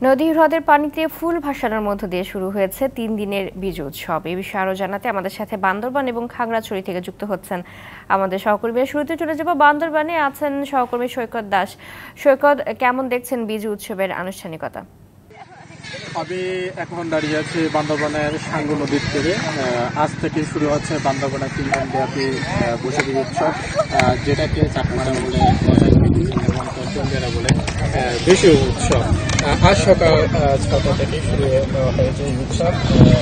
নদী হ্রদের পানিতে ফুল ভাসানোর মধ্য দিয়ে শুরু হয়েছে ৩ দিনের বীজ উৎসব। এই বিষয়ে আরো জানাতে আমাদের সাথে বান্দরবান এবং খাগড়াছড়ি থেকে যুক্ত হচ্ছেন আমাদের সহকর্মী। শুরুতে চলে যাব বান্দরবানে, আছেন সহকর্মী সৈকত দাস। সৈকত, কেমন দেখছেন বীজ উৎসবের আনুষ্ঠানিকতা? আমি এখন দাঁড়িয়ে আছি বান্দরবানের সাঙ্গু নদীর তীরে। আজ থেকে শুরু হচ্ছে বান্দরবানের ৩ দিন ব্যাপী বৈশাখী উৎসব, যেটাকে চাকমারা বলে এবং তঞ্চঙ্গেরা বলে বেশি উৎসব। আজ সকাল ৬টা থেকে শুরু হয়েছে এই উৎসব।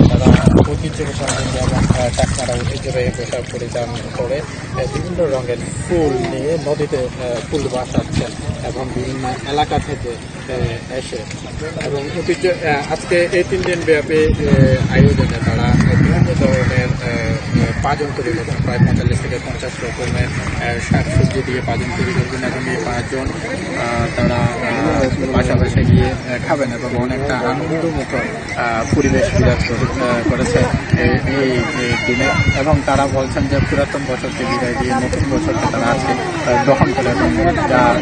তারা ঐতিহ্যবাহী সামগ্রী এবং চাকমারা ঐতিহ্যবাহী পোশাক পরিধান করে বিভিন্ন রঙের ফুল নিয়ে নদীতে ফুল ভাসাচ্ছেন এবং বিভিন্ন এলাকা থেকে এসে এবং ঐতিহ্য আজকে এই ৩ দিন ব্যাপী আয়োজনে তারা বিভিন্ন ধরনের পাজন তৈরি করবেন। প্রায় ৪৫ থেকে ৫০ রকমের শাকসবজি দিয়ে পাজন তৈরি করবেন এবং এই পাঁচজন তারা বাসা বাসায় গিয়ে খাবেন এবং অনেকটা আনন্দমুখর পরিবেশ বিরাজ করেছে এই দিনে। এবং তারা বলছেন যে পুরাতন বছরকে বিদায় দিয়ে নতুন বছরকে তারা আজকে গ্রহণ করে এবং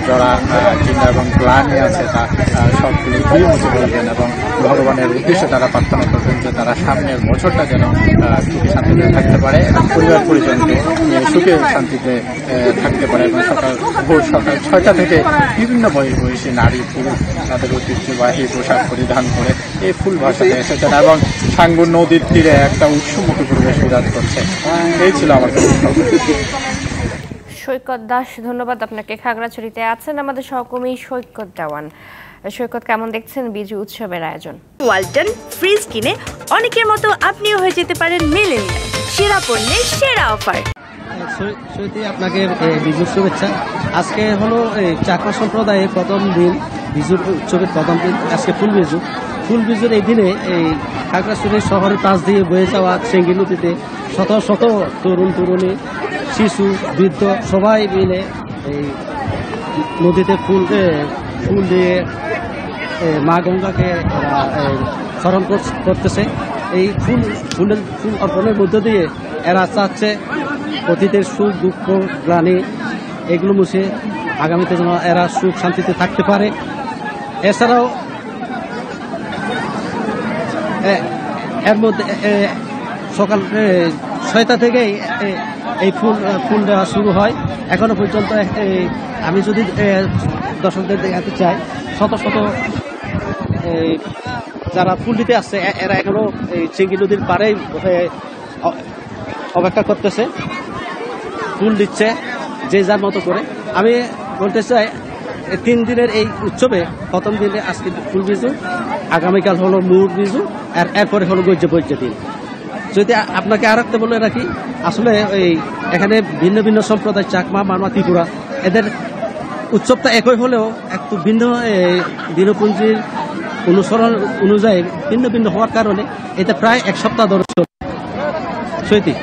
যারা চিন্তা এবং গ্লানি আছে তা সবগুলি ধুয়ে মুছে ফেলবেন এবং ভগবানের উদ্দেশ্যে তারা প্রার্থনা করবেন যে তারা সামনের বছরটা যেন সুখে শান্তিতে থাকতে পারে এবং পরিবার পরিজনকে সুখে শান্তিতে থাকতে পারে। এবং ভোর সকাল ৬টা থেকে বিভিন্ন বয়সী নারী পুরুষ তাদের ঐতিহ্যবাহী পোশাক পরিধান করে এই ফুল ভাসাতে এসেছেন এবং সাঙ্গু নদীর তীরে একটা উৎসবমুখী পরিবেশ বিরাজ করছে। এই ছিল আমার সৈকত দাস, ধন্যবাদ আপনাকে। খাগড়াছড়িতে আছেন আমাদের সহকর্মী সৈকত দেওয়ান। সৈকত, কেমন দেখছেন বীজ উৎসবের আয়োজন? ওয়ালটন ফ্রিজ কিনে অনেকের মতো আপনিও হয়ে যেতে পারেন মিলেনিয়াল। সেরা পণ্যের সেরা অফার। সত্যি আপনাকে বীজ শুভেচ্ছা। আজকে হলো চাকমা সম্প্রদায়ের প্রথম দিন, বীজ উৎসবের প্রথম দিন। আজকে ফুল বীজের এই দিনে এই খাগড়াছড়ি শহরের পাশ দিয়ে বয়ে যাওয়া চেঙ্গি নদীতে শত শত তরুণ তরুণী, শিশু, বৃদ্ধ সবাই মিলে এই নদীতে ফুল দিয়ে মা গঙ্গাকে স্মরণ করতেছে। এই ফুল অর্পণের মধ্য দিয়ে এরা চাচ্ছে অতীতের সুখ দুঃখ গ্লানি এগুলো মুছে আগামীতে যেন এরা সুখ শান্তিতে থাকতে পারে। এছাড়াও এর মধ্যে সকাল ৬টা থেকেই এই ফুল দেওয়া শুরু হয়। এখনো পর্যন্ত আমি যদি দর্শকদের দেখাতে চাই, শত শত যারা ফুল দিতে আসছে এরা এখনো এই চেঙ্গি নদীর পাড়েই অপেক্ষা করতেছে, ফুল দিচ্ছে যে যার মতো করে। আমি বলতে চাই ৩ দিনের এই উৎসবে প্রথম দিনে আজকে ফুল বিজু, আগামীকাল হলো মূল বিজু, আর এরপরে হলো গৈজ্য দিন। যদি আপনাকে আর একটা বলে রাখি, আসলে এখানে ভিন্ন ভিন্ন সম্প্রদায়, চাকমা, মারমা, ত্রিপুরা, এদের উৎসবটা একই হলেও একটু ভিন্ন দিনপুঞ্জির অনুসরণ অনুযায়ী ভিন্ন ভিন্ন হওয়ার কারণে এটা প্রায় ১ সপ্তাহ ধরে চলে। সত্যি